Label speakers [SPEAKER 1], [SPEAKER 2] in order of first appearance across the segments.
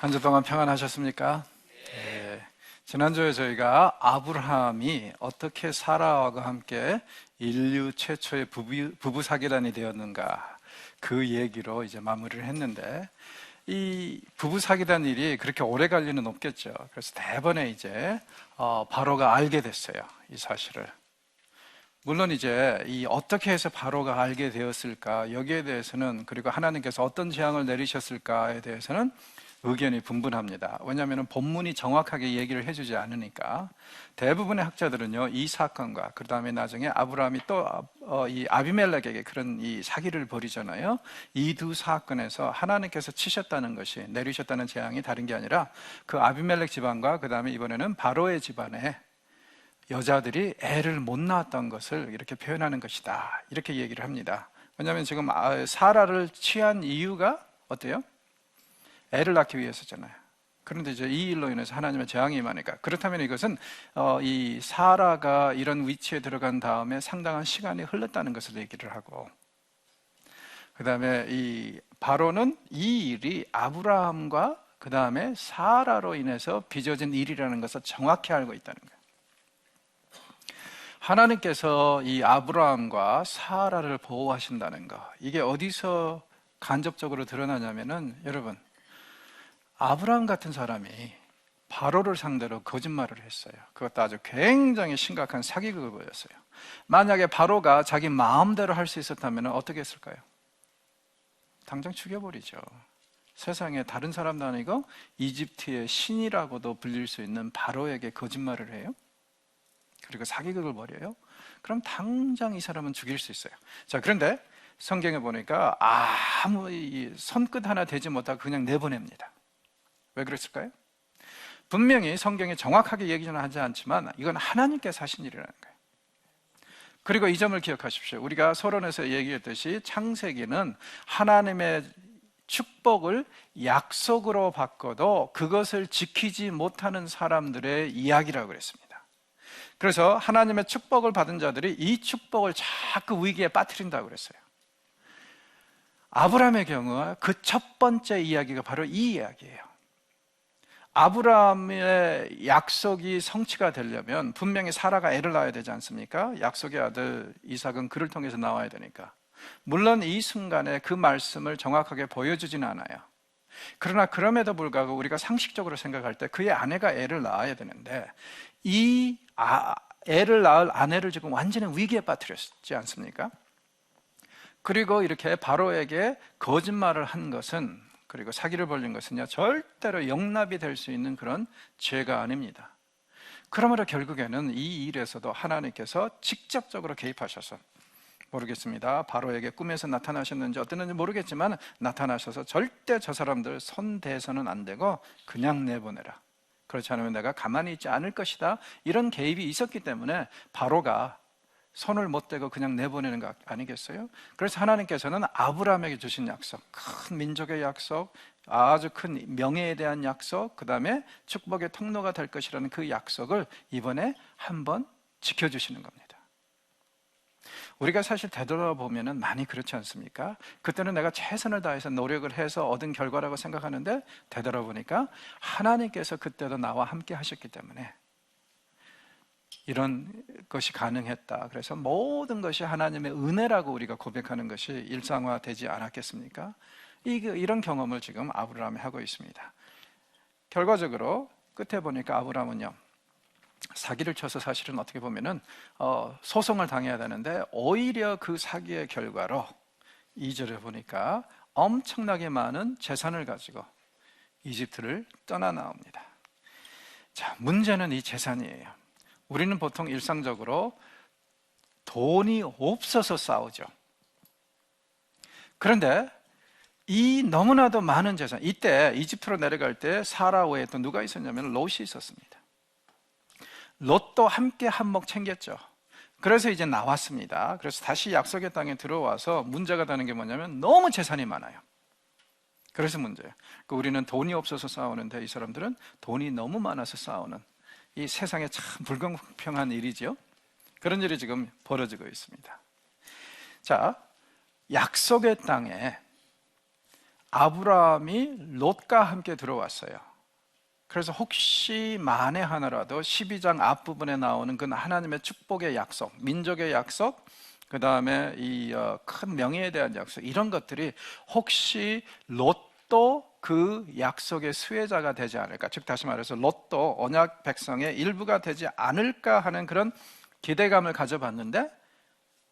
[SPEAKER 1] 한 주 동안 평안하셨습니까? 네. 지난주에 저희가 아브라함이 어떻게 사라와 함께 인류 최초의 부부 사기단이 되었는가 그 얘기로 이제 마무리를 했는데, 이 부부 사기단 일이 그렇게 오래 갈 리는 없겠죠. 그래서 대번에 이제 바로가 알게 됐어요, 이 사실을. 물론 이제 이 어떻게 해서 바로가 알게 되었을까, 여기에 대해서는, 그리고 하나님께서 어떤 재앙을 내리셨을까에 대해서는 의견이 분분합니다. 왜냐하면 본문이 정확하게 얘기를 해주지 않으니까. 대부분의 학자들은요, 이 사건과 그 다음에 나중에 아브라함이 또 이 아비멜렉에게 그런 이 사기를 벌이잖아요. 이 두 사건에서 하나님께서 치셨다는 것이, 내리셨다는 재앙이 다른 게 아니라 그 아비멜렉 집안과 그 다음에 이번에는 바로의 집안에 여자들이 애를 못 낳았던 것을 이렇게 표현하는 것이다, 이렇게 얘기를 합니다. 왜냐하면 지금 사라를 취한 이유가 어때요? 애를 낳기 위해서잖아요. 그런데 이제 이 일로 인해서 하나님의 재앙이 임하니까. 그렇다면 이것은 이 사라가 이런 위치에 들어간 다음에 상당한 시간이 흘렀다는 것을 얘기를 하고, 그 다음에 이 바로는 이 일이 아브라함과 그 다음에 사라로 인해서 빚어진 일이라는 것을 정확히 알고 있다는 거예요. 하나님께서 이 아브라함과 사라를 보호하신다는 거, 이게 어디서 간접적으로 드러나냐면은, 여러분, 아브라함 같은 사람이 바로를 상대로 거짓말을 했어요. 그것도 아주 굉장히 심각한 사기극을 보였어요. 만약에 바로가 자기 마음대로 할 수 있었다면 어떻게 했을까요? 당장 죽여버리죠. 세상에 다른 사람도 아니고 이집트의 신이라고도 불릴 수 있는 바로에게 거짓말을 해요? 그리고 사기극을 벌여요? 그럼 당장 이 사람은 죽일 수 있어요. 자, 그런데 성경에 보니까 아무 손끝 하나 대지 못하고 그냥 내보냅니다. 왜 그랬을까요? 분명히 성경이 정확하게 얘기는 하지 않지만 이건 하나님께서 하신 일이라는 거예요. 그리고 이 점을 기억하십시오. 우리가 서론에서 얘기했듯이 창세기는 하나님의 축복을 약속으로 바꿔도 그것을 지키지 못하는 사람들의 이야기라고 그랬습니다. 그래서 하나님의 축복을 받은 자들이 이 축복을 자꾸 위기에 빠뜨린다고 그랬어요. 아브라함의 경우 그 첫 번째 이야기가 바로 이 이야기예요. 아브라함의 약속이 성취가 되려면 분명히 사라가 애를 낳아야 되지 않습니까? 약속의 아들 이삭은 그를 통해서 나와야 되니까. 물론 이 순간에 그 말씀을 정확하게 보여주지는 않아요. 그러나 그럼에도 불구하고 우리가 상식적으로 생각할 때 그의 아내가 애를 낳아야 되는데, 이 애를 낳을 아내를 지금 완전히 위기에 빠뜨렸지 않습니까? 그리고 이렇게 바로에게 거짓말을 한 것은, 그리고 사기를 벌린 것은요, 절대로 용납이 될 수 있는 그런 죄가 아닙니다. 그러므로 결국에는 이 일에서도 하나님께서 직접적으로 개입하셔서, 모르겠습니다, 바로에게 꿈에서 나타나셨는지 어땠는지 모르겠지만 나타나셔서 절대 저 사람들 손 대서는 안 되고 그냥 내보내라, 그렇지 않으면 내가 가만히 있지 않을 것이다, 이런 개입이 있었기 때문에 바로가 손을 못 대고 그냥 내보내는 거 아니겠어요? 그래서 하나님께서는 아브라함에게 주신 약속, 큰 민족의 약속, 아주 큰 명예에 대한 약속, 그 다음에 축복의 통로가 될 것이라는 그 약속을 이번에 한번 지켜주시는 겁니다. 우리가 사실 되돌아보면 많이 그렇지 않습니까? 그때는 내가 최선을 다해서 노력을 해서 얻은 결과라고 생각하는데, 되돌아보니까 하나님께서 그때도 나와 함께 하셨기 때문에 이런 것이 가능했다. 그래서 모든 것이 하나님의 은혜라고 우리가 고백하는 것이 일상화되지 않았겠습니까? 이런 경험을 지금 아브라함이 하고 있습니다. 결과적으로 끝에 보니까 아브라함은요, 사기를 쳐서 사실은 어떻게 보면은 소송을 당해야 되는데, 오히려 그 사기의 결과로 2절에 보니까 엄청나게 많은 재산을 가지고 이집트를 떠나 나옵니다. 자, 문제는 이 재산이에요. 우리는 보통 일상적으로 돈이 없어서 싸우죠. 그런데 이 너무나도 많은 재산, 이때 이집트로 내려갈 때 사라 외에 또 누가 있었냐면 롯이 있었습니다. 롯도 함께 한몫 챙겼죠. 그래서 이제 나왔습니다. 그래서 다시 약속의 땅에 들어와서 문제가 되는 게 뭐냐면 너무 재산이 많아요. 그래서 문제예요. 우리는 돈이 없어서 싸우는데 이 사람들은 돈이 너무 많아서 싸우는, 이 세상에 참 불공평한 일이죠. 그런 일이 지금 벌어지고 있습니다. 자, 약속의 땅에 아브라함이 롯과 함께 들어왔어요. 그래서 혹시 만에 하나라도 12장 앞부분에 나오는 그 하나님의 축복의 약속, 민족의 약속, 그 다음에 이 큰 명예에 대한 약속, 이런 것들이 혹시 롯도 그 약속의 수혜자가 되지 않을까, 즉 다시 말해서 롯도 언약 백성의 일부가 되지 않을까 하는 그런 기대감을 가져봤는데,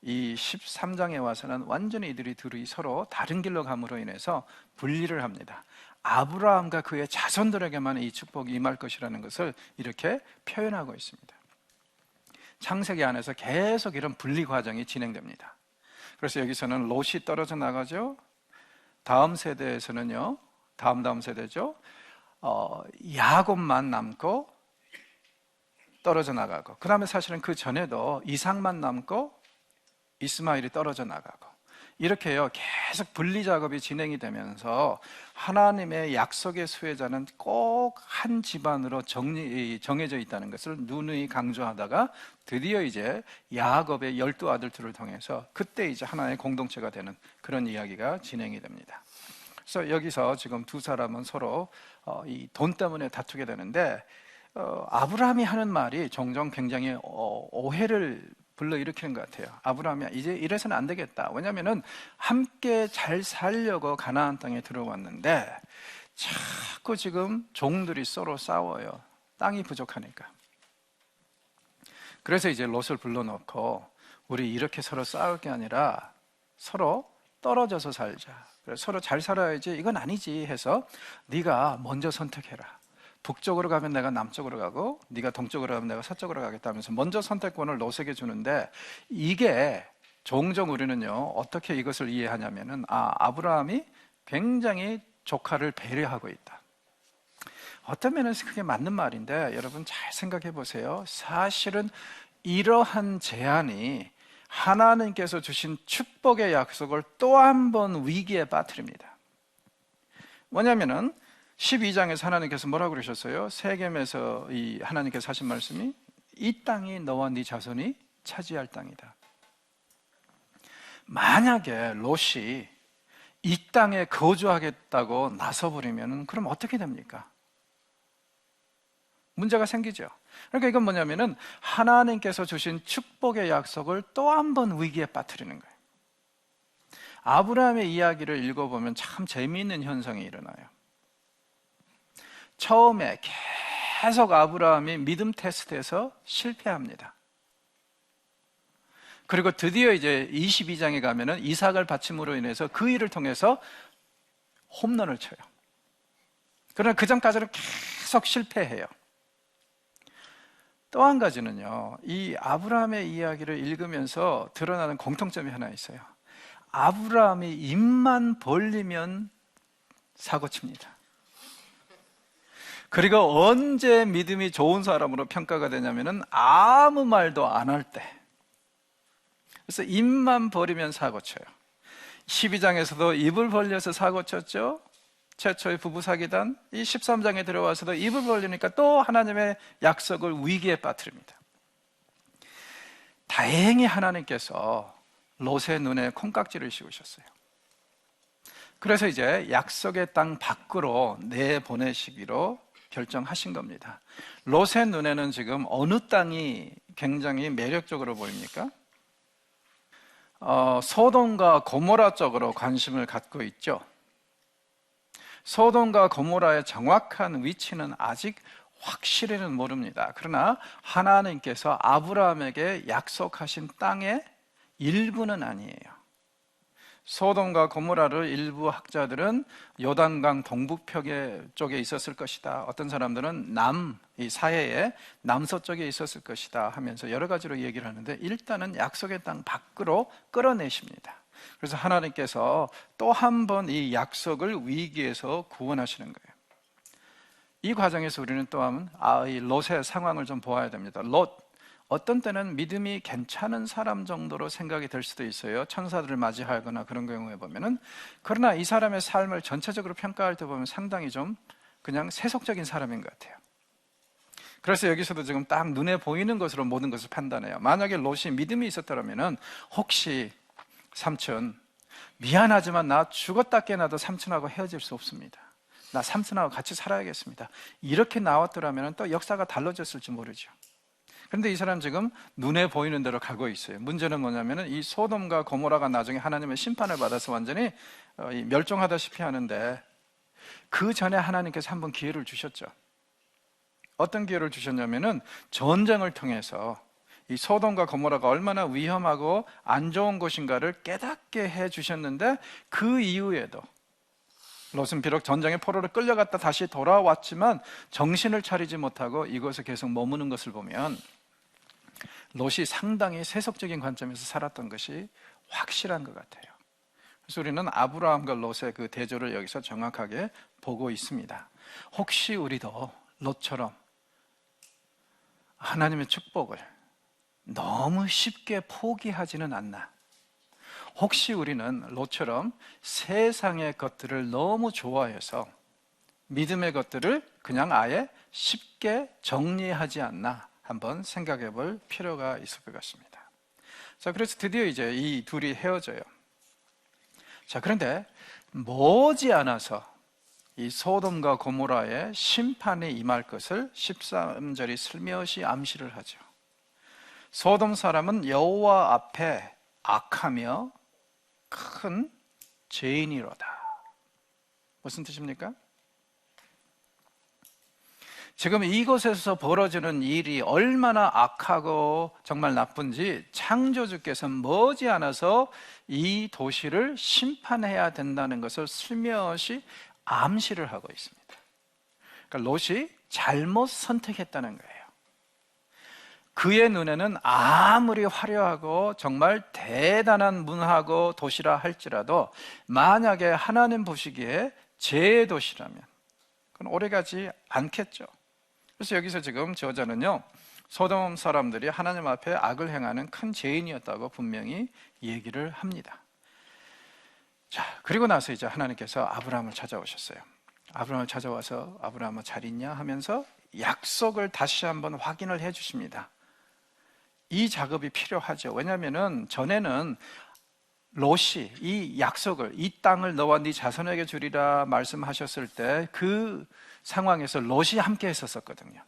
[SPEAKER 1] 이 13장에 와서는 완전히 이들이 둘이 서로 다른 길로 감으로 인해서 분리를 합니다. 아브라함과 그의 자손들에게만 이 축복이 임할 것이라는 것을 이렇게 표현하고 있습니다. 창세기 안에서 계속 이런 분리 과정이 진행됩니다. 그래서 여기서는 롯이 떨어져 나가죠. 다음 세대에서는요, 다음 세대죠, 야곱만 남고 떨어져 나가고, 그 다음에 사실은 그 전에도 이삭만 남고 이스마엘이 떨어져 나가고, 이렇게요 계속 분리 작업이 진행이 되면서 하나님의 약속의 수혜자는 꼭 한 집안으로 정해져 있다는 것을 누누이 강조하다가 드디어 이제 야곱의 12아들들을 통해서 그때 이제 하나의 공동체가 되는 그런 이야기가 진행이 됩니다. 그래서 여기서 지금 두 사람은 서로 이 돈 때문에 다투게 되는데, 아브라함이 하는 말이 종종 굉장히 오해를 불러일으키는 것 같아요. 아브라함이 이제 이래서는 안 되겠다. 왜냐하면 함께 잘 살려고 가나안 땅에 들어왔는데 자꾸 지금 종들이 서로 싸워요. 땅이 부족하니까. 그래서 이제 롯을 불러놓고 우리 이렇게 서로 싸울 게 아니라 서로 떨어져서 살자. 그래서 서로 잘 살아야지, 이건 아니지 해서 네가 먼저 선택해라. 북쪽으로 가면 내가 남쪽으로 가고 네가 동쪽으로 가면 내가 서쪽으로 가겠다면서 먼저 선택권을 롯에게 주는데, 이게 종종 우리는요 어떻게 이것을 이해하냐면은 아브라함이 굉장히 조카를 배려하고 있다. 어떤 면에서 그게 맞는 말인데, 여러분 잘 생각해 보세요. 사실은 이러한 제안이 하나님께서 주신 축복의 약속을 또 한 번 위기에 빠뜨립니다. 뭐냐면은 12장에서 하나님께서 뭐라고 그러셨어요? 세겜에서 이 하나님께서 하신 말씀이 이 땅이 너와 네 자손이 차지할 땅이다. 만약에 롯이 이 땅에 거주하겠다고 나서버리면 그럼 어떻게 됩니까? 문제가 생기죠. 그러니까 이건 뭐냐면은 하나님께서 주신 축복의 약속을 또 한 번 위기에 빠뜨리는 거예요. 아브라함의 이야기를 읽어보면 참 재미있는 현상이 일어나요. 처음에 계속 아브라함이 믿음 테스트에서 실패합니다. 그리고 드디어 이제 22장에 가면은 이삭을 바침으로 인해서 그 일을 통해서 홈런을 쳐요. 그러나 그 전까지는 계속 실패해요. 또 한 가지는요, 이 아브라함의 이야기를 읽으면서 드러나는 공통점이 하나 있어요. 아브라함이 입만 벌리면 사고칩니다. 그리고 언제 믿음이 좋은 사람으로 평가가 되냐면은 아무 말도 안 할 때. 그래서 입만 벌리면 사고쳐요. 12장에서도 입을 벌려서 사고쳤죠. 최초의 부부 사기단. 이 13장에 들어와서도 입을 벌리니까 또 하나님의 약속을 위기에 빠뜨립니다. 다행히 하나님께서 롯의 눈에 콩깍지를 씌우셨어요. 그래서 이제 약속의 땅 밖으로 내보내시기로 결정하신 겁니다. 롯의 눈에는 지금 어느 땅이 굉장히 매력적으로 보입니까? 소돔과 고모라 쪽으로 관심을 갖고 있죠. 소돔과 고모라의 정확한 위치는 아직 확실히는 모릅니다. 그러나 하나님께서 아브라함에게 약속하신 땅의 일부는 아니에요. 소돔과 고모라를 일부 학자들은 요단강 동북편 쪽에 있었을 것이다. 어떤 사람들은 이 사해의 남서쪽에 있었을 것이다 하면서 여러 가지로 얘기를 하는데, 일단은 약속의 땅 밖으로 끌어내십니다. 그래서 하나님께서 또 한 번 이 약속을 위기에서 구원하시는 거예요. 이 과정에서 우리는 또 한번 이 롯의 상황을 좀 보아야 됩니다. 롯, 어떤 때는 믿음이 괜찮은 사람 정도로 생각이 될 수도 있어요. 천사들을 맞이하거나 그런 경우에 보면은. 그러나 이 사람의 삶을 전체적으로 평가할 때 보면 상당히 좀 그냥 세속적인 사람인 것 같아요. 그래서 여기서도 지금 딱 눈에 보이는 것으로 모든 것을 판단해요. 만약에 롯이 믿음이 있었다면은 혹시 삼촌, 미안하지만 나 죽었다 깨나도 삼촌하고 헤어질 수 없습니다. 나 삼촌하고 같이 살아야겠습니다. 이렇게 나왔더라면 또 역사가 달라졌을지 모르죠. 그런데 이 사람 지금 눈에 보이는 대로 가고 있어요. 문제는 뭐냐면 이 소돔과 고모라가 나중에 하나님의 심판을 받아서 완전히 멸종하다시피 하는데, 그 전에 하나님께서 한번 기회를 주셨죠. 어떤 기회를 주셨냐면은 전쟁을 통해서 이 소돔과 고모라가 얼마나 위험하고 안 좋은 곳인가를 깨닫게 해 주셨는데, 그 이후에도 롯은 비록 전쟁의 포로로 끌려갔다 다시 돌아왔지만 정신을 차리지 못하고 이곳에 계속 머무는 것을 보면 롯이 상당히 세속적인 관점에서 살았던 것이 확실한 것 같아요. 그래서 우리는 아브라함과 롯의 그 대조를 여기서 정확하게 보고 있습니다. 혹시 우리도 롯처럼 하나님의 축복을 너무 쉽게 포기하지는 않나? 혹시 우리는 롯처럼 세상의 것들을 너무 좋아해서 믿음의 것들을 그냥 아예 쉽게 정리하지 않나? 한번 생각해 볼 필요가 있을 것 같습니다. 자, 그래서 드디어 이제 이 둘이 헤어져요. 자, 그런데 머지않아서 이 소돔과 고모라의 심판이 임할 것을 13절이 슬며시 암시를 하죠. 소돔 사람은 여호와 앞에 악하며 큰 죄인이로다. 무슨 뜻입니까? 지금 이곳에서 벌어지는 일이 얼마나 악하고 정말 나쁜지 창조주께서 머지않아서 이 도시를 심판해야 된다는 것을 슬며시 암시를 하고 있습니다. 그러니까 롯이 잘못 선택했다는 거예요. 그의 눈에는 아무리 화려하고 정말 대단한 문화고 도시라 할지라도 만약에 하나님 보시기에 죄의 도시라면 그건 오래가지 않겠죠. 그래서 여기서 지금 저자는요, 소돔 사람들이 하나님 앞에 악을 행하는 큰 죄인이었다고 분명히 얘기를 합니다. 자, 그리고 나서 이제 하나님께서 아브라함을 찾아오셨어요. 아브라함을 찾아와서 아브라함아 잘 있냐 하면서 약속을 다시 한번 확인을 해 주십니다. 이 작업이 필요하죠. 왜냐하면 전에는 롯이 이 약속을, 이 땅을 너와 네 자손에게 주리라 말씀하셨을 때 그 상황에서 롯이 함께 했었거든요.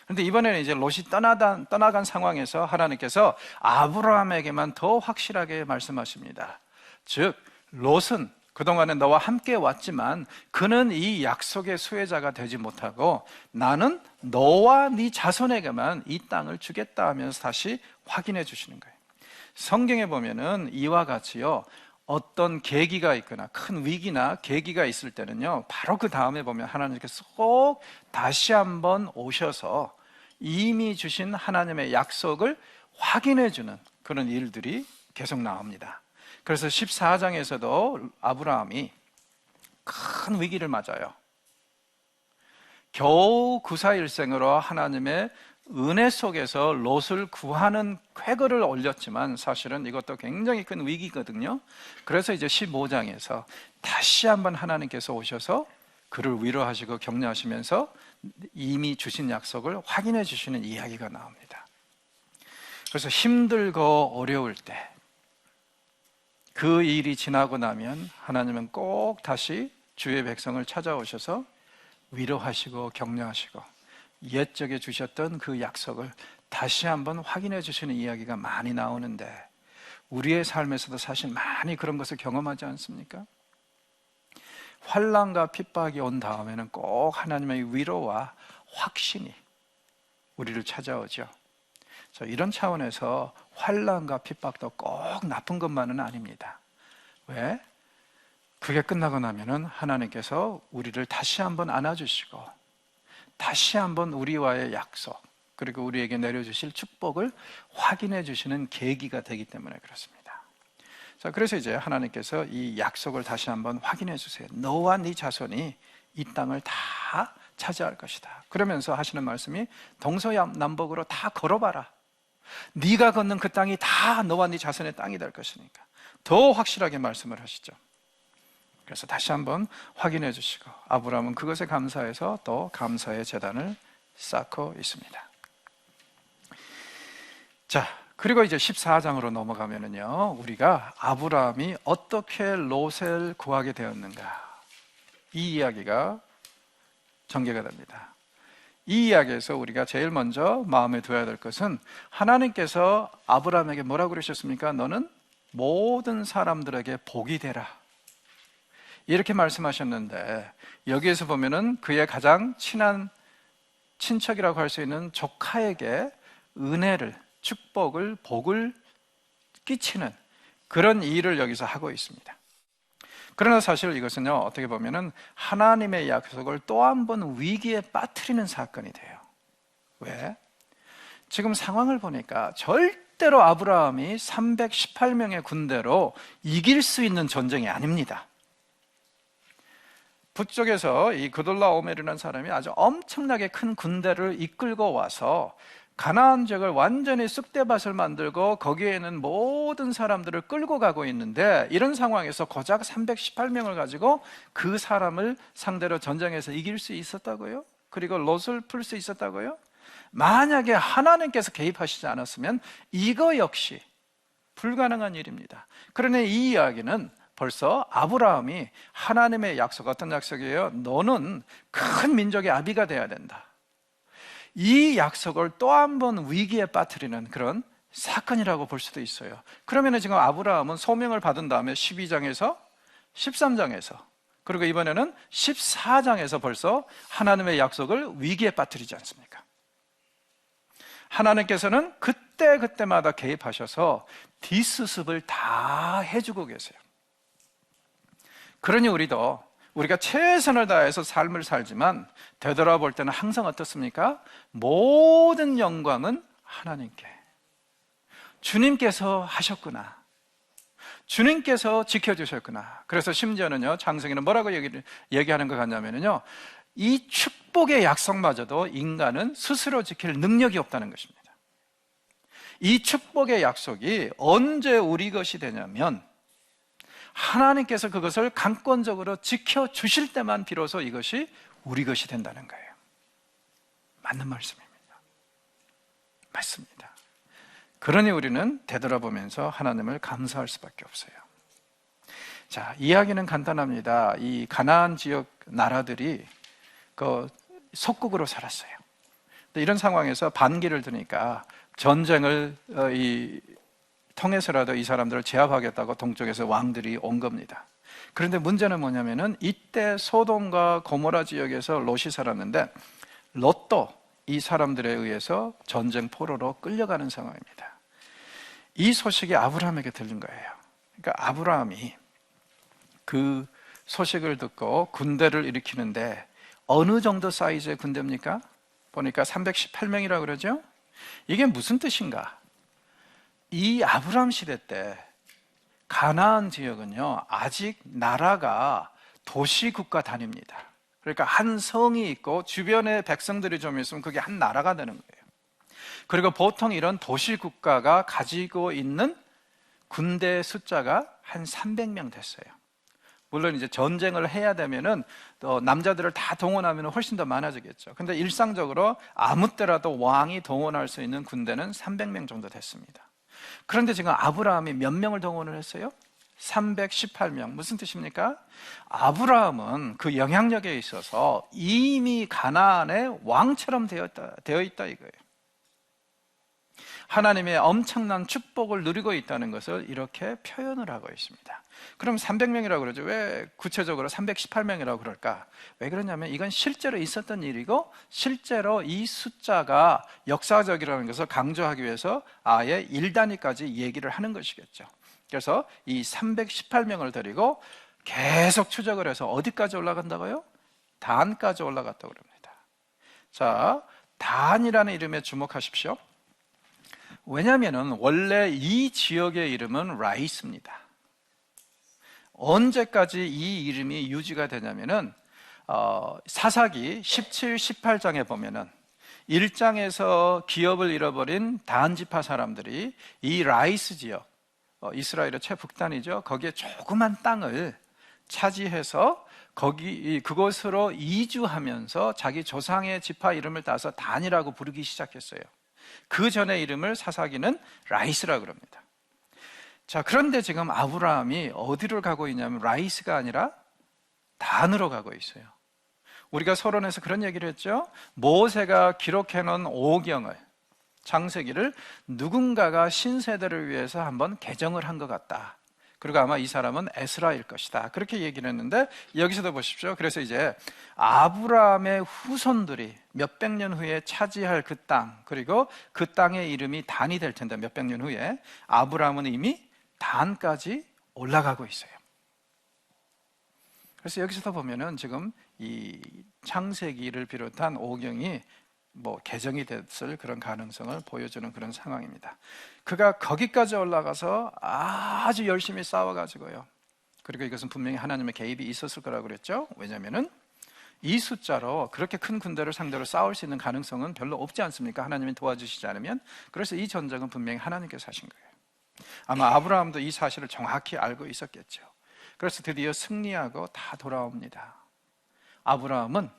[SPEAKER 1] 그런데 이번에는 이제 롯이 떠나간 상황에서 하나님께서 아브라함에게만 더 확실하게 말씀하십니다. 즉 롯은 그동안에 너와 함께 왔지만 그는 이 약속의 수혜자가 되지 못하고 나는 너와 네 자손에게만 이 땅을 주겠다 하면서 다시 확인해 주시는 거예요. 성경에 보면은 이와 같이요, 어떤 계기가 있거나 큰 위기나 계기가 있을 때는요, 바로 그 다음에 보면 하나님께서 꼭 다시 한번 오셔서 이미 주신 하나님의 약속을 확인해 주는 그런 일들이 계속 나옵니다. 그래서 14장에서도 아브라함이 큰 위기를 맞아요. 겨우 구사일생으로 하나님의 은혜 속에서 롯을 구하는 쾌거를 올렸지만 사실은 이것도 굉장히 큰 위기거든요. 그래서 이제 15장에서 다시 한번 하나님께서 오셔서 그를 위로하시고 격려하시면서 이미 주신 약속을 확인해 주시는 이야기가 나옵니다. 그래서 힘들고 어려울 때 그 일이 지나고 나면 하나님은 꼭 다시 주의 백성을 찾아오셔서 위로하시고 격려하시고 옛적에 주셨던 그 약속을 다시 한번 확인해 주시는 이야기가 많이 나오는데 우리의 삶에서도 사실 많이 그런 것을 경험하지 않습니까? 환난과 핍박이 온 다음에는 꼭 하나님의 위로와 확신이 우리를 찾아오죠. 이런 차원에서 환난과 핍박도 꼭 나쁜 것만은 아닙니다. 왜? 그게 끝나고 나면은 하나님께서 우리를 다시 한번 안아주시고 다시 한번 우리와의 약속 그리고 우리에게 내려주실 축복을 확인해 주시는 계기가 되기 때문에 그렇습니다. 자, 그래서 이제 하나님께서 이 약속을 다시 한번 확인해 주세요. 너와 네 자손이 이 땅을 다 차지할 것이다. 그러면서 하시는 말씀이 동서남북으로 다 걸어봐라. 네가 걷는 그 땅이 다 너와 네 자손의 땅이 될 것이니까 더 확실하게 말씀을 하시죠. 그래서 다시 한번 확인해 주시고 아브라함은 그것에 감사해서 또 감사의 제단을 쌓고 있습니다. 자, 그리고 이제 14장으로 넘어가면은요, 우리가 아브라함이 어떻게 롯을 구하게 되었는가, 이 이야기가 전개가 됩니다. 이 이야기에서 우리가 제일 먼저 마음에 두어야 될 것은, 하나님께서 아브라함에게 뭐라고 그러셨습니까? 너는 모든 사람들에게 복이 되라, 이렇게 말씀하셨는데, 여기에서 보면은 그의 가장 친한 친척이라고 할 수 있는 조카에게 은혜를, 축복을, 복을 끼치는 그런 일을 여기서 하고 있습니다. 그러나 사실 이것은요, 어떻게 보면은 하나님의 약속을 또 한 번 위기에 빠뜨리는 사건이 돼요. 왜? 지금 상황을 보니까 절대로 아브라함이 318명의 군대로 이길 수 있는 전쟁이 아닙니다. 북쪽에서 이 그돌라오멜이라는 사람이 아주 엄청나게 큰 군대를 이끌고 와서 가나안 지역을 완전히 쑥대밭을 만들고 거기에는 모든 사람들을 끌고 가고 있는데, 이런 상황에서 고작 318명을 가지고 그 사람을 상대로 전쟁에서 이길 수 있었다고요? 그리고 롯을 풀 수 있었다고요? 만약에 하나님께서 개입하시지 않았으면 이거 역시 불가능한 일입니다. 그러니 이 이야기는 벌써 아브라함이 하나님의 약속, 어떤 약속이에요? 너는 큰 민족의 아비가 돼야 된다, 이 약속을 또 한 번 위기에 빠뜨리는 그런 사건이라고 볼 수도 있어요. 그러면 지금 아브라함은 소명을 받은 다음에 12장에서 13장에서 그리고 이번에는 14장에서 벌써 하나님의 약속을 위기에 빠뜨리지 않습니까? 하나님께서는 그때그때마다 개입하셔서 뒷수습을 다 해주고 계세요. 그러니 우리가 최선을 다해서 삶을 살지만 되돌아볼 때는 항상 어떻습니까? 모든 영광은 하나님께, 주님께서 하셨구나, 주님께서 지켜주셨구나. 그래서 심지어는요, 창세기는 뭐라고 얘기하는 것 같냐면요, 이 축복의 약속마저도 인간은 스스로 지킬 능력이 없다는 것입니다. 이 축복의 약속이 언제 우리 것이 되냐면, 하나님께서 그것을 강권적으로 지켜주실 때만 비로소 이것이 우리 것이 된다는 거예요. 맞는 말씀입니다. 맞습니다. 그러니 우리는 되돌아보면서 하나님을 감사할 수밖에 없어요. 자, 이야기는 간단합니다. 이 가나안 지역 나라들이 그 속국으로 살았어요. 이런 상황에서 반기를 드니까 전쟁을 통해서라도 이 사람들을 제압하겠다고 동쪽에서 왕들이 온 겁니다. 그런데 문제는 뭐냐면은 이때 소돔과 고모라 지역에서 롯이 살았는데, 롯도 이 사람들에 의해서 전쟁 포로로 끌려가는 상황입니다. 이 소식이 아브라함에게 들린 거예요. 그러니까 아브라함이 그 소식을 듣고 군대를 일으키는데, 어느 정도 사이즈의 군대입니까? 보니까 318명이라고 그러죠? 이게 무슨 뜻인가? 이 아브라함 시대 때 가나안 지역은요, 아직 나라가 도시국가 단위입니다. 그러니까 한 성이 있고 주변에 백성들이 좀 있으면 그게 한 나라가 되는 거예요. 그리고 보통 이런 도시국가가 가지고 있는 군대 숫자가 한 300명 됐어요. 물론 이제 전쟁을 해야 되면은 또 남자들을 다 동원하면 훨씬 더 많아지겠죠. 근데 일상적으로 아무 때라도 왕이 동원할 수 있는 군대는 300명 정도 됐습니다. 그런데 지금 아브라함이 몇 명을 동원을 했어요? 318명. 무슨 뜻입니까? 아브라함은 그 영향력에 있어서 이미 가나안의 왕처럼 되어 있다 이거예요. 하나님의 엄청난 축복을 누리고 있다는 것을 이렇게 표현을 하고 있습니다. 그럼 300명이라고 그러죠. 왜 구체적으로 318명이라고 그럴까? 왜 그러냐면 이건 실제로 있었던 일이고, 실제로 이 숫자가 역사적이라는 것을 강조하기 위해서 아예 1단위까지 얘기를 하는 것이겠죠. 그래서 이 318명을 데리고 계속 추적을 해서 어디까지 올라간다고요? 단까지 올라갔다고 그럽니다. 자, 단이라는 이름에 주목하십시오. 왜냐하면 원래 이 지역의 이름은 라이스입니다. 언제까지 이 이름이 유지가 되냐면은 사사기 17, 18장에 보면은 1장에서 기업을 잃어버린 단지파 사람들이 이 라이스 지역, 이스라엘의 최북단이죠. 거기에 조그만 땅을 차지해서 그곳으로 이주하면서 자기 조상의 지파 이름을 따서 단이라고 부르기 시작했어요. 그 전에 이름을 사사기는 라이스라고 그럽니다. 자, 그런데 지금 아브라함이 어디로 가고 있냐면 라이스가 아니라 단으로 가고 있어요. 우리가 서론에서 그런 얘기를 했죠. 모세가 기록해놓은 오경을, 창세기를 누군가가 신세대를 위해서 한번 개정을 한 것 같다. 그리고 아마 이 사람은 에스라일 것이다. 그렇게 얘기를 했는데 여기서도 보십시오. 그래서 이제 아브라함의 후손들이 몇백 년 후에 차지할 그 땅, 그리고 그 땅의 이름이 단이 될 텐데 몇백 년 후에 아브라함은 이미 단까지 올라가고 있어요. 그래서 여기서도 보면은 지금 이 창세기를 비롯한 오경이 개정이 됐을 그런 가능성을 보여주는 그런 상황입니다. 그가 거기까지 올라가서 아주 열심히 싸워가지고요. 그리고 이것은 분명히 하나님의 개입이 있었을 거라고 그랬죠. 왜냐하면은 이 숫자로 그렇게 큰 군대를 상대로 싸울 수 있는 가능성은 별로 없지 않습니까? 하나님이 도와주시지 않으면. 그래서 이 전적은 분명히 하나님께서 하신 거예요. 아마 아브라함도 이 사실을 정확히 알고 있었겠죠. 그래서 드디어 승리하고 다 돌아옵니다. 아브라함은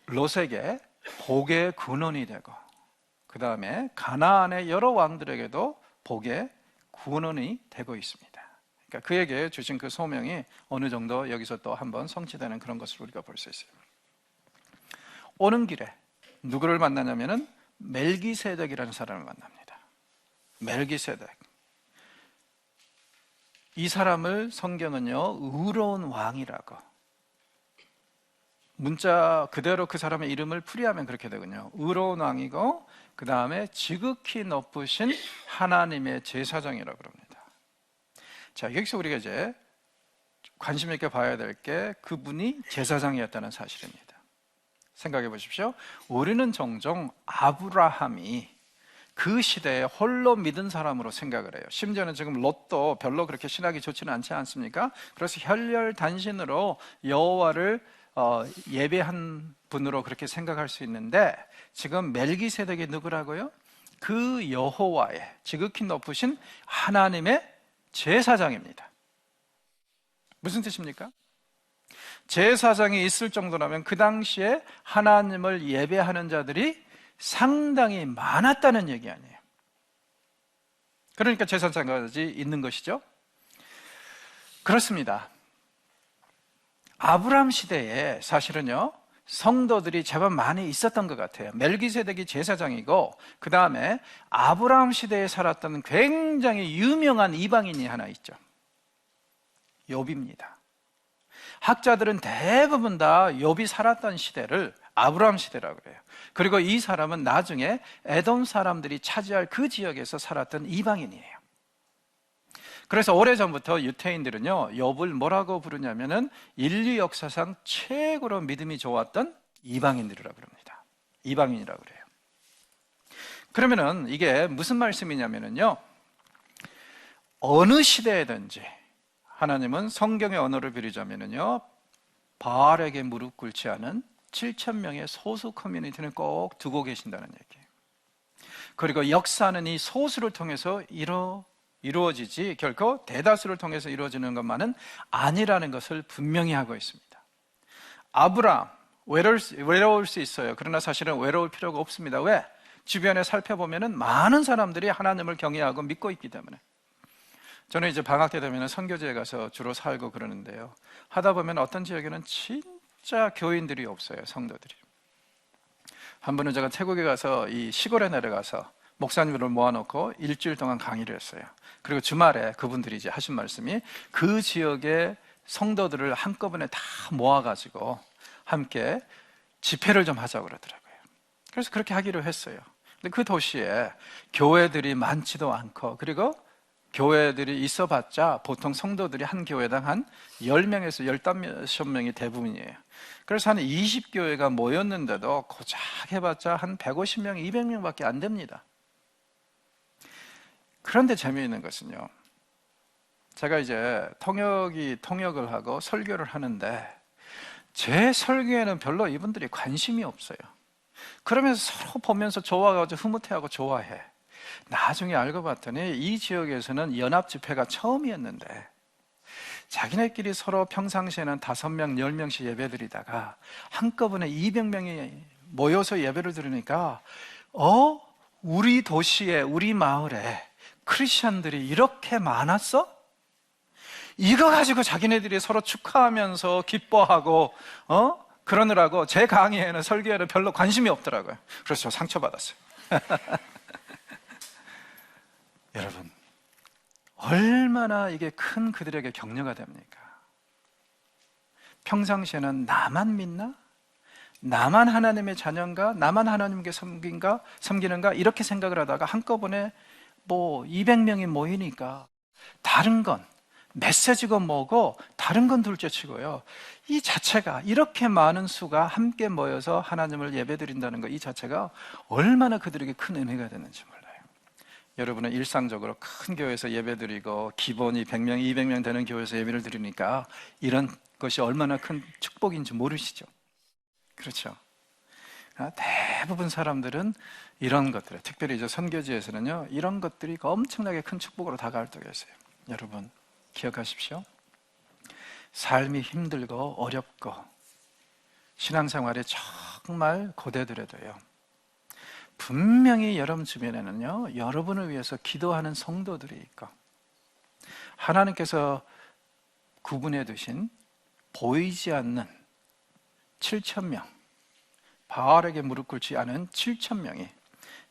[SPEAKER 1] 롯에게 복의 근원이 되고, 그 다음에 가나안의 여러 왕들에게도 복의 근원이 되고 있습니다. 그러니까 그에게 주신 그 소명이 어느 정도 여기서 또 한번 성취되는 그런 것을 우리가 볼 수 있어요. 오는 길에 누구를 만나냐면은 멜기세덱이라는 사람을 만납니다. 멜기세덱. 이 사람을 성경은요, 의로운 왕이라고, 문자 그대로 그 사람의 이름을 풀이하면 그렇게 되거든요. 의로운 왕이고, 그 다음에 지극히 높으신 하나님의 제사장이라고 그럽니다. 자, 여기서 우리가 이제 관심 있게 봐야 될 게 그분이 제사장이었다는 사실입니다. 생각해 보십시오. 우리는 종종 아브라함이 그 시대에 홀로 믿은 사람으로 생각을 해요. 심지어는 지금 롯도 별로 그렇게 신학이 좋지는 않지 않습니까? 그래서 혈혈단신으로 여호와를 예배한 분으로 그렇게 생각할 수 있는데, 지금 멜기세덱이 누구라고요? 그 여호와의 지극히 높으신 하나님의 제사장입니다. 무슨 뜻입니까? 제사장이 있을 정도라면 그 당시에 하나님을 예배하는 자들이 상당히 많았다는 얘기 아니에요. 그러니까 제사장까지 있는 것이죠. 그렇습니다. 아브라함 시대에 사실은요, 성도들이 제법 많이 있었던 것 같아요. 멜기세덱이 제사장이고, 그 다음에 아브라함 시대에 살았던 굉장히 유명한 이방인이 하나 있죠. 욥입니다. 학자들은 대부분 다 욥이 살았던 시대를 아브라함 시대라고 그래요. 그리고 이 사람은 나중에 에돔 사람들이 차지할 그 지역에서 살았던 이방인이에요. 그래서 오래전부터 유태인들은요, 욥을 뭐라고 부르냐면은 인류 역사상 최고로 믿음이 좋았던 이방인들이라고 그럽니다. 이방인이라고 그래요. 그러면은 이게 무슨 말씀이냐면은요, 어느 시대에든지 하나님은 성경의 언어를 빌리자면은요, 바알에게 무릎 꿇지 않은 7,000명의 소수 커뮤니티는 꼭 두고 계신다는 얘기예요. 그리고 역사는 이 소수를 통해서 이루어지지 결코 대다수를 통해서 이루어지는 것만은 아니라는 것을 분명히 하고 있습니다. 아브라함, 외로울 수 있어요. 그러나 사실은 외로울 필요가 없습니다. 왜? 주변에 살펴보면 많은 사람들이 하나님을 경외하고 믿고 있기 때문에. 저는 이제 방학 때 되면 선교지에 가서 주로 살고 그러는데요, 하다 보면 어떤 지역에는 진짜 교인들이 없어요. 성도들이. 한 번은 제가 태국에 가서 이 시골에 내려가서 목사님들을 모아놓고 일주일 동안 강의를 했어요. 그리고 주말에 그분들이 이제 하신 말씀이 그 지역의 성도들을 한꺼번에 다 모아가지고 함께 집회를 좀 하자고 그러더라고요. 그래서 그렇게 하기로 했어요. 근데 그 도시에 교회들이 많지도 않고, 그리고 교회들이 있어봤자 보통 성도들이 한 교회당 한 10명에서 15명이 대부분이에요. 그래서 한 20교회가 모였는데도 고작 해봤자 한 150명, 200명밖에 안 됩니다. 그런데 재미있는 것은요, 제가 이제 통역을 하고 설교를 하는데 제 설교에는 별로 이분들이 관심이 없어요. 그러면서 서로 보면서 좋아가지고 흐뭇해하고 좋아해. 나중에 알고 봤더니 이 지역에서는 연합 집회가 처음이었는데 자기네끼리 서로 평상시에는 5명, 10명씩 예배드리다가 한꺼번에 200명이 모여서 예배를 드리니까 우리 도시에, 우리 마을에 크리스천들이 이렇게 많았어? 이거 가지고 자기네들이 서로 축하하면서 기뻐하고 그러느라고 제 강의에는, 설교에는 별로 관심이 없더라고요. 그래서 저 상처받았어요. 여러분, 얼마나 이게 큰 그들에게 격려가 됩니까? 평상시에는 나만 믿나? 나만 하나님의 자녀인가? 나만 하나님께 섬기는가? 이렇게 생각을 하다가 한꺼번에 200명이 모이니까 다른 건, 메시지건 뭐고 다른 건 둘째치고요, 이 자체가, 이렇게 많은 수가 함께 모여서 하나님을 예배드린다는 것, 이 자체가 얼마나 그들에게 큰 은혜가 되는지 몰라요. 여러분은 일상적으로 큰 교회에서 예배드리고 기본이 100명, 200명 되는 교회에서 예배를 드리니까 이런 것이 얼마나 큰 축복인지 모르시죠? 그렇죠? 대부분 사람들은 이런 것들, 특별히 이제 선교지에서는요, 이런 것들이 엄청나게 큰 축복으로 다가올 때가 있어요. 여러분 기억하십시오. 삶이 힘들고 어렵고 신앙생활이 정말 고되더라도요, 분명히 여러분 주변에는요, 여러분을 위해서 기도하는 성도들이 있고, 하나님께서 구분해 두신 보이지 않는 7,000명, 바알에게 무릎 꿇지 않은 7,000명이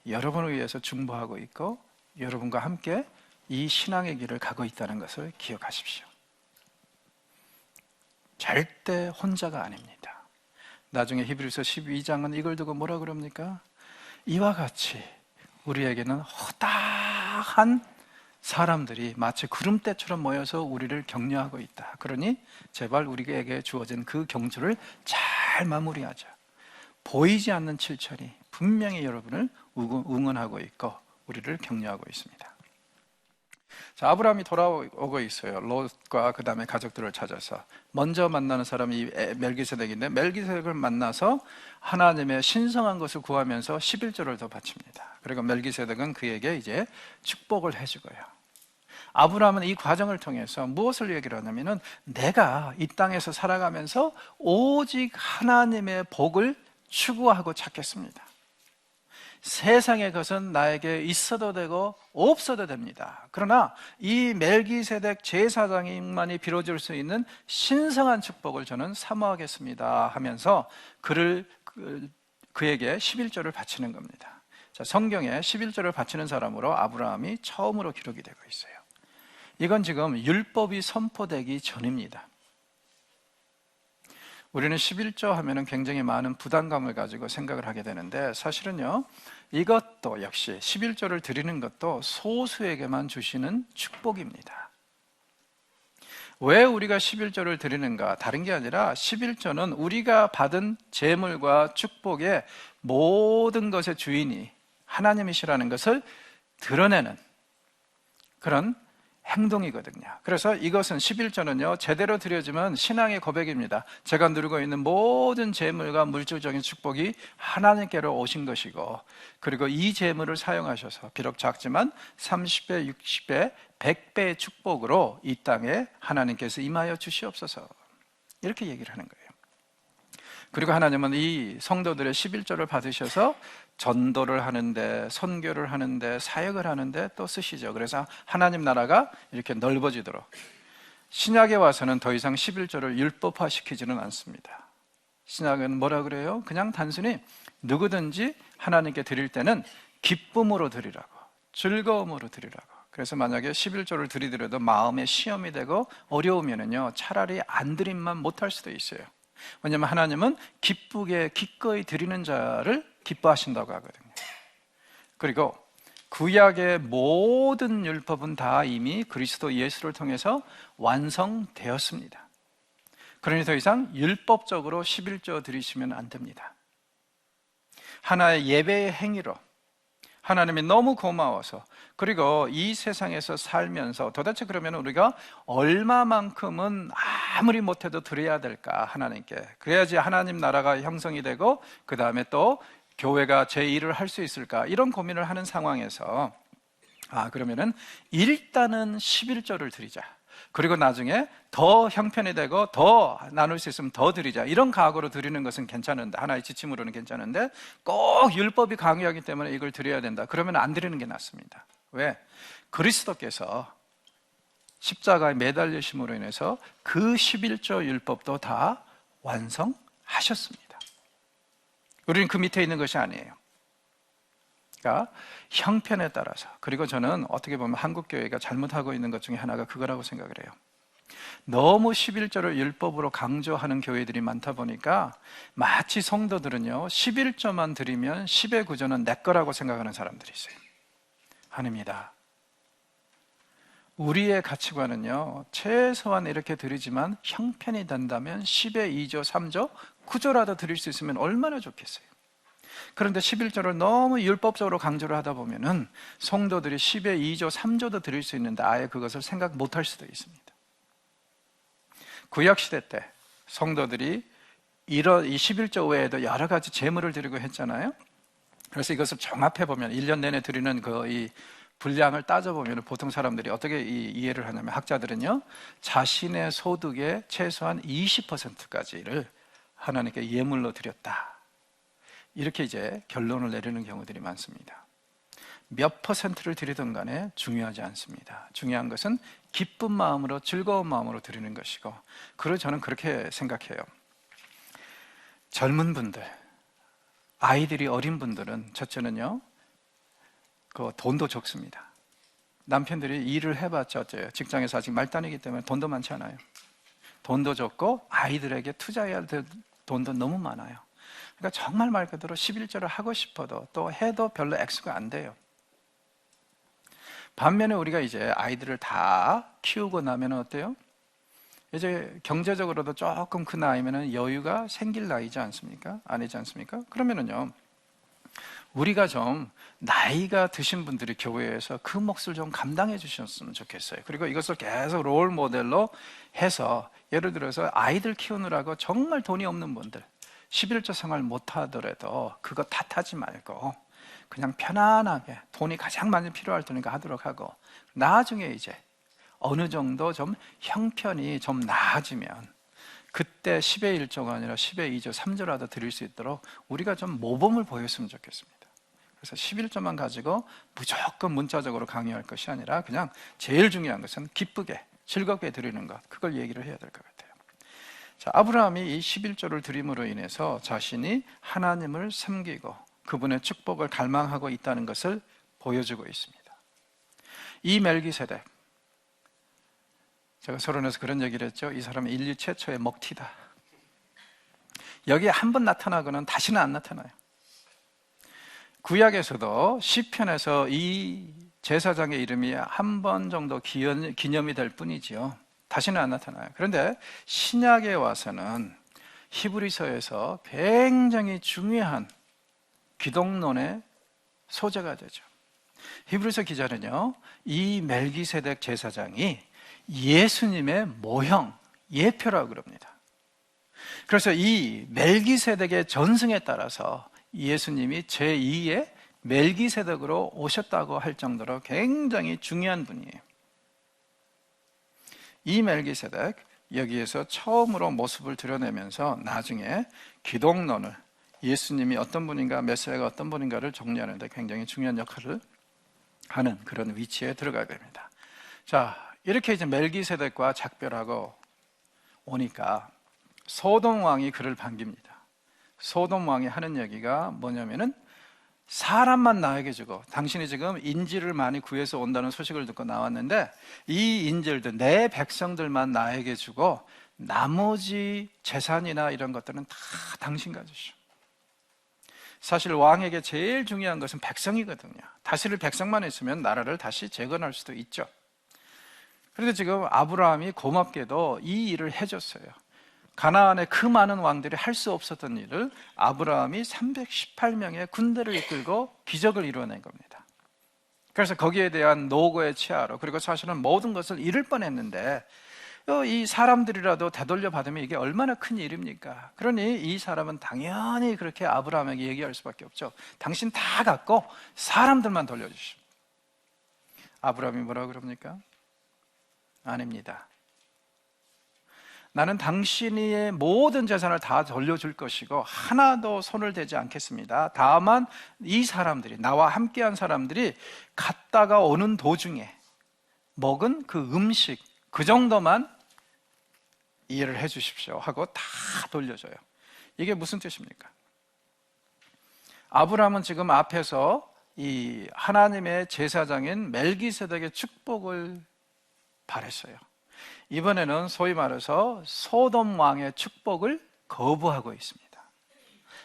[SPEAKER 1] 여러분을 위해서 중보하고 있고, 여러분과 함께 이 신앙의 길을 가고 있다는 것을 기억하십시오. 절대 혼자가 아닙니다. 나중에 히브리서 12장은 이걸 두고 뭐라 그럽니까? 이와 같이 우리에게는 허다한 사람들이 마치 구름대처럼 모여서 우리를 격려하고 있다. 그러니 제발 우리에게 주어진 그 경주를 잘 마무리하자. 보이지 않는 7천이 분명히 여러분을 응원하고 있고 우리를 격려하고 있습니다. 자, 아브라함이 돌아오고 있어요. 롯과 그 다음에 가족들을 찾아서. 먼저 만나는 사람이 멜기세덱인데, 멜기세덱을 만나서 하나님의 신성한 것을 구하면서 11조를 더 바칩니다. 그리고 멜기세덱은 그에게 이제 축복을 해주고요. 아브라함은 이 과정을 통해서 무엇을 얘기를 하냐면은, 내가 이 땅에서 살아가면서 오직 하나님의 복을 추구하고 찾겠습니다. 세상의 것은 나에게 있어도 되고 없어도 됩니다. 그러나 이 멜기세덱 제사장만이 빌어줄 수 있는 신성한 축복을 저는 사모하겠습니다 하면서 그에게 11조를 바치는 겁니다. 자, 성경에 11조를 바치는 사람으로 아브라함이 처음으로 기록이 되고 있어요. 이건 지금 율법이 선포되기 전입니다. 우리는 11조 하면은 굉장히 많은 부담감을 가지고 생각을 하게 되는데, 사실은요, 이것도 역시 11조를 드리는 것도 소수에게만 주시는 축복입니다. 왜 우리가 11조를 드리는가? 다른 게 아니라 11조는 우리가 받은 재물과 축복의 모든 것의 주인이 하나님이시라는 것을 드러내는 그런 행동이거든요. 그래서 이것은 11조는요, 제대로 드려지면 신앙의 고백입니다. 제가 누리고 있는 모든 재물과 물질적인 축복이 하나님께로 오신 것이고, 그리고 이 재물을 사용하셔서 비록 작지만 30배, 60배, 100배의 축복으로 이 땅에 하나님께서 임하여 주시옵소서, 이렇게 얘기를 하는 거예요. 그리고 하나님은 이 성도들의 11조를 받으셔서 전도를 하는데, 선교를 하는데, 사역을 하는데 또 쓰시죠. 그래서 하나님 나라가 이렇게 넓어지도록. 신약에 와서는 더 이상 11조를 율법화시키지는 않습니다. 신약은 뭐라 그래요? 그냥 단순히 누구든지 하나님께 드릴 때는 기쁨으로 드리라고, 즐거움으로 드리라고. 그래서 만약에 11조를 드리더라도 마음에 시험이 되고 어려우면은요, 차라리 안 드림만 못할 수도 있어요. 왜냐하면 하나님은 기쁘게 기꺼이 드리는 자를 기뻐하신다고 하거든요. 그리고 구약의 모든 율법은 다 이미 그리스도 예수를 통해서 완성되었습니다. 그러니 더 이상 율법적으로 11조 드리시면 안 됩니다. 하나의 예배의 행위로 하나님이 너무 고마워서, 그리고 이 세상에서 살면서 도대체 그러면 우리가 얼마만큼은 아무리 못해도 드려야 될까, 하나님께. 그래야지 하나님 나라가 형성이 되고 그 다음에 또 교회가 제 일을 할 수 있을까, 이런 고민을 하는 상황에서 그러면은 일단은 11조를 드리자. 그리고 나중에 더 형편이 되고 더 나눌 수 있으면 더 드리자, 이런 각오로 드리는 것은 괜찮은데, 하나의 지침으로는 괜찮은데 꼭 율법이 강요하기 때문에 이걸 드려야 된다, 그러면 안 드리는 게 낫습니다. 왜? 그리스도께서 십자가에 매달리심으로 인해서 그 11조 율법도 다 완성하셨습니다. 우리는 그 밑에 있는 것이 아니에요. 그러니까 형편에 따라서, 그리고 저는 어떻게 보면 한국교회가 잘못하고 있는 것 중에 하나가 그거라고 생각을 해요. 너무 11조를 율법으로 강조하는 교회들이 많다 보니까 마치 성도들은요 11조만 드리면 10의 구조는 내 거라고 생각하는 사람들이 있어요. 아닙니다. 우리의 가치관은요 최소한 이렇게 드리지만 형편이 된다면 10의 2조, 3조, 9조라도 드릴 수 있으면 얼마나 좋겠어요. 그런데 11조를 너무 율법적으로 강조를 하다 보면은 성도들이 10의 2조, 3조도 드릴 수 있는데 아예 그것을 생각 못할 수도 있습니다. 구약시대 때 성도들이 이런 이 11조 외에도 여러 가지 제물을 드리고 했잖아요. 그래서 이것을 종합해보면 1년 내내 드리는 이 분량을 따져보면 보통 사람들이 어떻게 이해를 하냐면, 학자들은요 자신의 소득의 최소한 20%까지를 하나님께 예물로 드렸다, 이렇게 이제 결론을 내리는 경우들이 많습니다. 몇 퍼센트를 드리든 간에 중요하지 않습니다. 중요한 것은 기쁜 마음으로, 즐거운 마음으로 드리는 것이고, 그리고 저는 그렇게 생각해요. 젊은 분들, 아이들이 어린 분들은 첫째는요 그 돈도 적습니다. 남편들이 일을 해봤자 어째요? 직장에서 아직 말단이기 때문에 돈도 많지 않아요. 돈도 적고 아이들에게 투자해야 될 돈도 너무 많아요. 그러니까 정말 말 그대로 11조를 하고 싶어도 또 해도 별로 액수가 안 돼요. 반면에 우리가 이제 아이들을 다 키우고 나면 어때요? 이제 경제적으로도 조금 그 나이면 여유가 생길 나이지 않습니까? 아니지 않습니까? 그러면은요 우리가 좀 나이가 드신 분들이 교회에서 그 몫을 좀 감당해 주셨으면 좋겠어요. 그리고 이것을 계속 롤 모델로 해서, 예를 들어서 아이들 키우느라고 정말 돈이 없는 분들 11조 생활 못 하더라도 그거 탓하지 말고 그냥 편안하게 돈이 가장 많이 필요할 테니까 하도록 하고, 나중에 이제 어느 정도 좀 형편이 좀 나아지면 그때 10의 1조가 아니라 10의 2조, 3조라도 드릴 수 있도록 우리가 좀 모범을 보였으면 좋겠습니다. 그래서 11조만 가지고 무조건 문자적으로 강요할 것이 아니라 그냥 제일 중요한 것은 기쁘게, 즐겁게 드리는 것, 그걸 얘기를 해야 될 것 같아요. 자, 아브라함이 이 11조를 드림으로 인해서 자신이 하나님을 섬기고 그분의 축복을 갈망하고 있다는 것을 보여주고 있습니다. 이 멜기세덱, 제가 서론에서 그런 얘기를 했죠. 이 사람은 인류 최초의 먹튀다. 여기에 한 번 나타나고는 다시는 안 나타나요. 구약에서도 시편에서 이 제사장의 이름이 한 번 정도 기념이 될 뿐이지요. 다시는 안 나타나요. 그런데 신약에 와서는 히브리서에서 굉장히 중요한 기독론의 소재가 되죠. 히브리서 기자는요 이 멜기세덱 제사장이 예수님의 모형, 예표라고 그럽니다. 그래서 이 멜기세덱의 전승에 따라서 예수님이 제2의 멜기세덱으로 오셨다고 할 정도로 굉장히 중요한 분이에요. 이 멜기세덱, 여기에서 처음으로 모습을 드러내면서 나중에 기독론을, 예수님이 어떤 분인가, 메시아가 어떤 분인가를 정리하는 데 굉장히 중요한 역할을 하는 그런 위치에 들어가게 됩니다. 자, 이렇게 이제 멜기세덱과 작별하고 오니까 소돔 왕이 그를 반깁니다. 소돔 왕이 하는 얘기가 뭐냐면은, 사람만 나에게 주고, 당신이 지금 인질을 많이 구해서 온다는 소식을 듣고 나왔는데 이 인질들, 내 백성들만 나에게 주고 나머지 재산이나 이런 것들은 다 당신 가지시오. 사실 왕에게 제일 중요한 것은 백성이거든요. 다스릴 백성만 있으면 나라를 다시 재건할 수도 있죠. 그런데 지금 아브라함이 고맙게도 이 일을 해줬어요. 가나안의 그 많은 왕들이 할 수 없었던 일을 아브라함이 318명의 군대를 이끌고 기적을 이루어낸 겁니다. 그래서 거기에 대한 노고의 치하로, 그리고 사실은 모든 것을 잃을 뻔했는데 이 사람들이라도 되돌려 받으면 이게 얼마나 큰 일입니까? 그러니 이 사람은 당연히 그렇게 아브라함에게 얘기할 수밖에 없죠. 당신 다 갖고 사람들만 돌려주시오. 아브라함이 뭐라고 그럽니까? 아닙니다. 나는 당신의 모든 재산을 다 돌려줄 것이고 하나도 손을 대지 않겠습니다. 다만 이 사람들이, 나와 함께한 사람들이 갔다가 오는 도중에 먹은 그 음식, 그 정도만 이해를 해 주십시오 하고 다 돌려줘요. 이게 무슨 뜻입니까? 아브라함은 지금 앞에서 이 하나님의 제사장인 멜기세덱의 축복을 바랬어요. 이번에는 소위 말해서 소돔 왕의 축복을 거부하고 있습니다.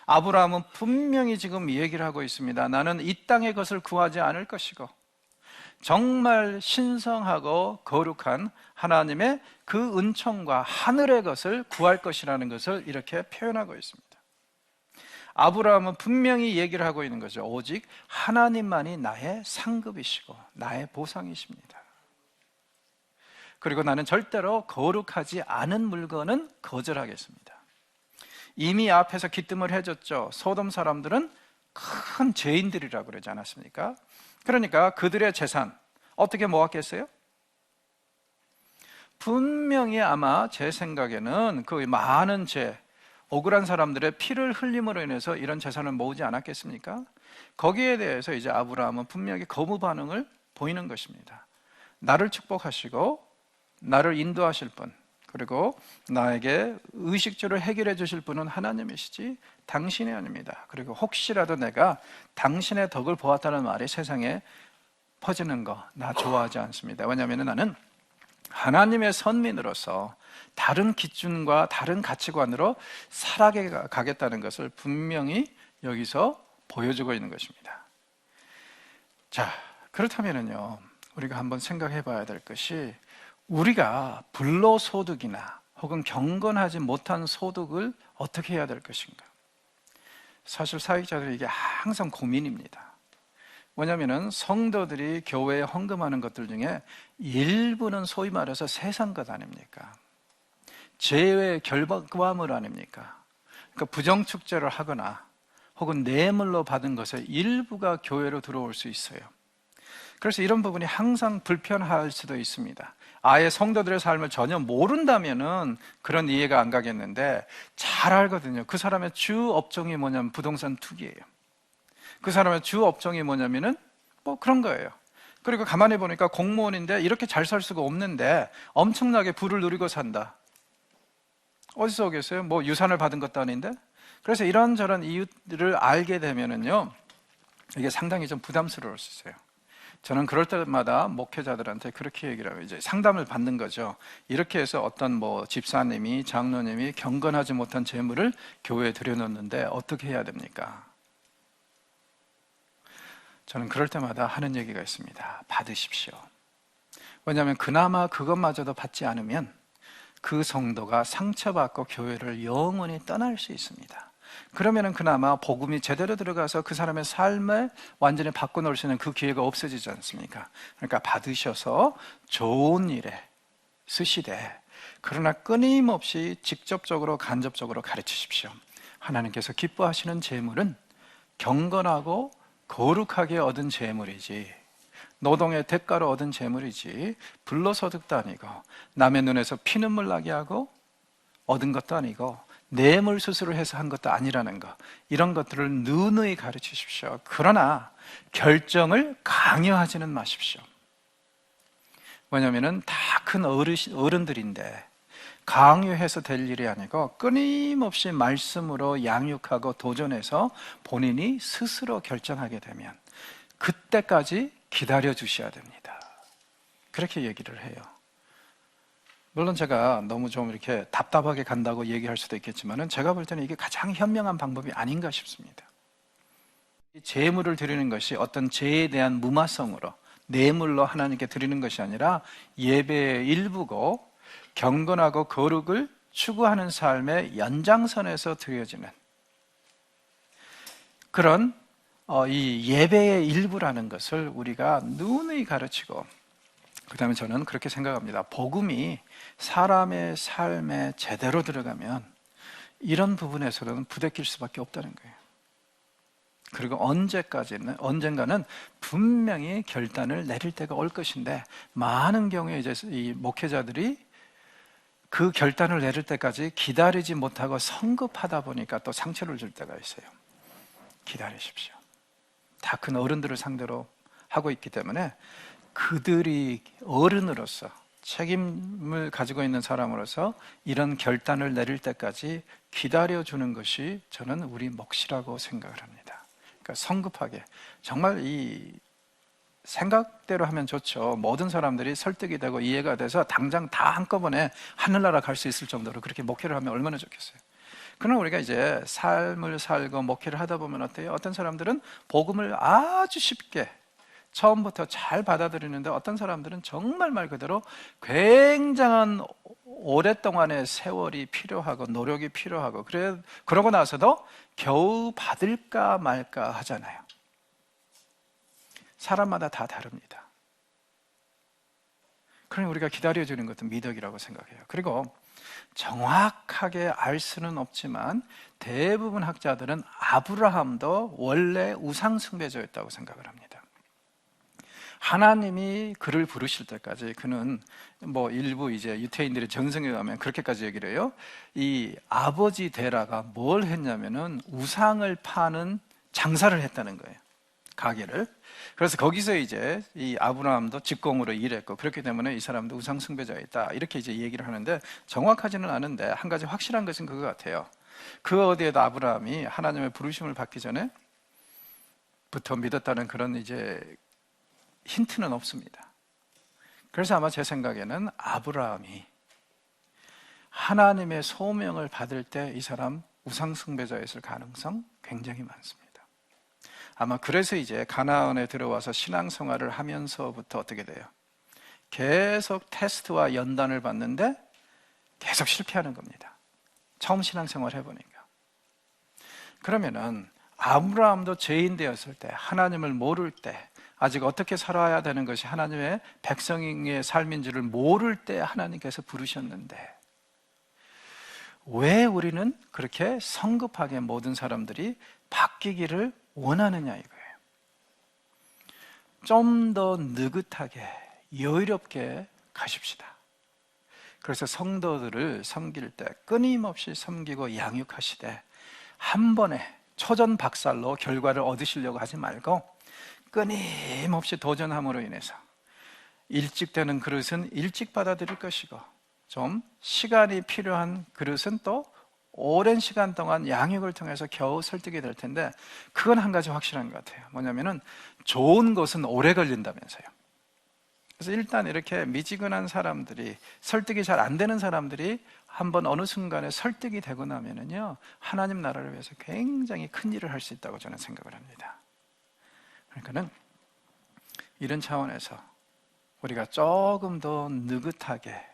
[SPEAKER 1] 아브라함은 분명히 지금 이 얘기를 하고 있습니다. 나는 이 땅의 것을 구하지 않을 것이고 정말 신성하고 거룩한 하나님의 그 은총과 하늘의 것을 구할 것이라는 것을 이렇게 표현하고 있습니다. 아브라함은 분명히 얘기를 하고 있는 거죠. 오직 하나님만이 나의 상급이시고 나의 보상이십니다. 그리고 나는 절대로 거룩하지 않은 물건은 거절하겠습니다. 이미 앞에서 기뜸을 해줬죠. 소돔 사람들은 큰 죄인들이라고 그러지 않았습니까? 그러니까 그들의 재산 어떻게 모았겠어요? 분명히 아마 제 생각에는 그 많은 억울한 사람들의 피를 흘림으로 인해서 이런 재산을 모으지 않았겠습니까? 거기에 대해서 이제 아브라함은 분명히 거부 반응을 보이는 것입니다. 나를 축복하시고 나를 인도하실 분, 그리고 나에게 의식주를 해결해 주실 분은 하나님이시지 당신이 아닙니다. 그리고 혹시라도 내가 당신의 덕을 보았다는 말이 세상에 퍼지는 거 나 좋아하지 않습니다. 왜냐하면 나는 하나님의 선민으로서 다른 기준과 다른 가치관으로 살아가겠다는 것을 분명히 여기서 보여주고 있는 것입니다. 자, 그렇다면요, 우리가 한번 생각해 봐야 될 것이 우리가 불로소득이나 혹은 경건하지 못한 소득을 어떻게 해야 될 것인가? 사실 사역자들이 이게 항상 고민입니다. 뭐냐면은 성도들이 교회에 헌금하는 것들 중에 일부는 소위 말해서 세상 것 아닙니까? 죄의 결과물 아닙니까? 그러니까 부정축제를 하거나 혹은 뇌물로 받은 것의 일부가 교회로 들어올 수 있어요. 그래서 이런 부분이 항상 불편할 수도 있습니다. 아예 성도들의 삶을 전혀 모른다면은 그런 이해가 안 가겠는데 잘 알거든요. 그 사람의 주 업종이 뭐냐면 부동산 투기예요. 그 사람의 주 업종이 뭐냐면은 뭐 그런 거예요. 그리고 가만히 보니까 공무원인데 이렇게 잘 살 수가 없는데 엄청나게 부를 누리고 산다. 어디서 오겠어요? 뭐 유산을 받은 것도 아닌데. 그래서 이런저런 이유들을 알게 되면은요, 이게 상당히 좀 부담스러울 수 있어요. 저는 그럴 때마다 목회자들한테 그렇게 얘기를 하고 이제 상담을 받는 거죠. 이렇게 해서 어떤 뭐 집사님이, 장로님이 경건하지 못한 재물을 교회에 들여놓는데 어떻게 해야 됩니까? 저는 그럴 때마다 하는 얘기가 있습니다. 받으십시오. 왜냐하면 그나마 그것마저도 받지 않으면 그 성도가 상처받고 교회를 영원히 떠날 수 있습니다. 그러면은 그나마 복음이 제대로 들어가서 그 사람의 삶을 완전히 바꿔놓을 수 있는 그 기회가 없어지지 않습니까? 그러니까 받으셔서 좋은 일에 쓰시되, 그러나 끊임없이 직접적으로 간접적으로 가르치십시오. 하나님께서 기뻐하시는 재물은 경건하고 거룩하게 얻은 재물이지, 노동의 대가로 얻은 재물이지 불로소득도 아니고 남의 눈에서 피눈물 나게 하고 얻은 것도 아니고 뇌물 수수를 해서 한 것도 아니라는 것, 이런 것들을 누누이 가르치십시오. 그러나 결정을 강요하지는 마십시오. 왜냐하면 다 큰 어른들인데 강요해서 될 일이 아니고 끊임없이 말씀으로 양육하고 도전해서 본인이 스스로 결정하게 되면 그때까지 기다려 주셔야 됩니다. 그렇게 얘기를 해요. 물론 제가 너무 좀 이렇게 답답하게 간다고 얘기할 수도 있겠지만은 제가 볼 때는 이게 가장 현명한 방법이 아닌가 싶습니다. 재물을 드리는 것이 어떤 죄에 대한 무마성으로 뇌물로 하나님께 드리는 것이 아니라 예배의 일부고 경건하고 거룩을 추구하는 삶의 연장선에서 드려지는 그런 이 예배의 일부라는 것을 우리가 누누이 가르치고, 그 다음에 저는 그렇게 생각합니다. 복음이 사람의 삶에 제대로 들어가면 이런 부분에서는 부대낄 수밖에 없다는 거예요. 그리고 언젠가는 분명히 결단을 내릴 때가 올 것인데, 많은 경우에 이제 이 목회자들이 그 결단을 내릴 때까지 기다리지 못하고 성급하다 보니까 또 상처를 줄 때가 있어요. 기다리십시오. 다 큰 어른들을 상대로 하고 있기 때문에 그들이 어른으로서, 책임을 가지고 있는 사람으로서 이런 결단을 내릴 때까지 기다려주는 것이 저는 우리 몫이라고 생각을 합니다. 그러니까 성급하게, 정말 이 생각대로 하면 좋죠. 모든 사람들이 설득이 되고 이해가 돼서 당장 다 한꺼번에 하늘나라 갈 수 있을 정도로 그렇게 목회를 하면 얼마나 좋겠어요. 그러나 우리가 이제 삶을 살고 목회를 하다 보면 어때요? 어떤 사람들은 복음을 아주 쉽게 처음부터 잘 받아들이는데, 어떤 사람들은 정말 말 그대로 굉장한 오랫동안의 세월이 필요하고 노력이 필요하고, 그러고 나서도 겨우 받을까 말까 하잖아요. 사람마다 다 다릅니다. 그러니 우리가 기다려주는 것도 미덕이라고 생각해요. 그리고 정확하게 알 수는 없지만 대부분 학자들은 아브라함도 원래 우상숭배자였다고 생각을 합니다. 하나님이 그를 부르실 때까지 그는 일부 이제 유태인들의 전승에 가면 그렇게까지 얘기를 해요. 이 아버지 데라가 뭘 했냐면은 우상을 파는 장사를 했다는 거예요. 가게를. 그래서 거기서 이제 이 아브라함도 직공으로 일했고, 그렇기 때문에 이 사람도 우상숭배자였다, 이렇게 이제 얘기를 하는데, 정확하지는 않은데 한 가지 확실한 것은 그거 같아요. 그 어디에도 아브라함이 하나님의 부르심을 받기 전에부터 믿었다는 그런 이제 힌트는 없습니다. 그래서 아마 제 생각에는 아브라함이 하나님의 소명을 받을 때 이 사람 우상숭배자였을 가능성 굉장히 많습니다. 아마 그래서 이제 가나안에 들어와서 신앙생활을 하면서부터 어떻게 돼요? 계속 테스트와 연단을 받는데 계속 실패하는 겁니다. 처음 신앙생활 해보니까. 그러면은 아브라함도 죄인 되었을 때, 하나님을 모를 때, 아직 어떻게 살아야 되는 것이 하나님의 백성의 삶인지를 모를 때 하나님께서 부르셨는데, 왜 우리는 그렇게 성급하게 모든 사람들이 바뀌기를 원하느냐 이거예요. 좀 더 느긋하게 여유롭게 가십시다. 그래서 성도들을 섬길 때 끊임없이 섬기고 양육하시되, 한 번에 초전박살로 결과를 얻으시려고 하지 말고 끊임없이 도전함으로 인해서 일찍 되는 그릇은 일찍 받아들일 것이고, 좀 시간이 필요한 그릇은 또 오랜 시간 동안 양육을 통해서 겨우 설득이 될 텐데, 그건 한 가지 확실한 것 같아요. 뭐냐면은 좋은 것은 오래 걸린다면서요. 그래서 일단 이렇게 미지근한 사람들이, 설득이 잘 안 되는 사람들이 한번 어느 순간에 설득이 되고 나면은요, 하나님 나라를 위해서 굉장히 큰 일을 할 수 있다고 저는 생각을 합니다. 그러니까는 이런 차원에서 우리가 조금 더 느긋하게,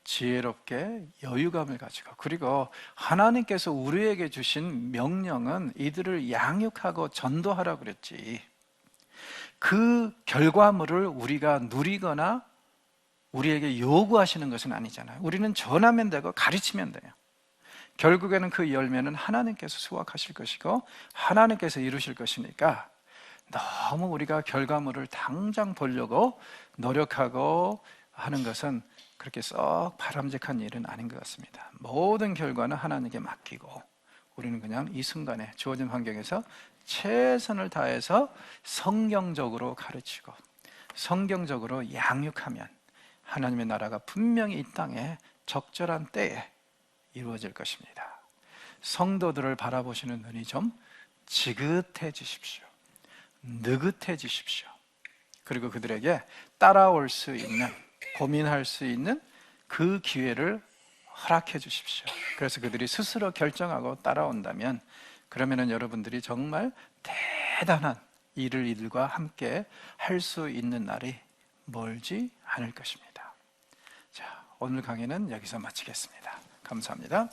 [SPEAKER 1] 지혜롭게, 여유감을 가지고, 그리고 하나님께서 우리에게 주신 명령은 이들을 양육하고 전도하라고 그랬지, 그 결과물을 우리가 누리거나 우리에게 요구하시는 것은 아니잖아요. 우리는 전하면 되고 가르치면 돼요. 결국에는 그 열매는 하나님께서 수확하실 것이고 하나님께서 이루실 것이니까, 너무 우리가 결과물을 당장 보려고 노력하고 하는 것은 그렇게 썩 바람직한 일은 아닌 것 같습니다. 모든 결과는 하나님께 맡기고, 우리는 그냥 이 순간에 주어진 환경에서 최선을 다해서 성경적으로 가르치고 성경적으로 양육하면 하나님의 나라가 분명히 이 땅에 적절한 때에 이루어질 것입니다. 성도들을 바라보시는 눈이 좀 지긋해지십시오. 느긋해지십시오. 그리고 그들에게 따라올 수 있는, 고민할 수 있는 그 기회를 허락해 주십시오. 그래서 그들이 스스로 결정하고 따라온다면, 그러면은 여러분들이 정말 대단한 일을 이들과 함께 할 수 있는 날이 멀지 않을 것입니다. 자, 오늘 강의는 여기서 마치겠습니다. 감사합니다.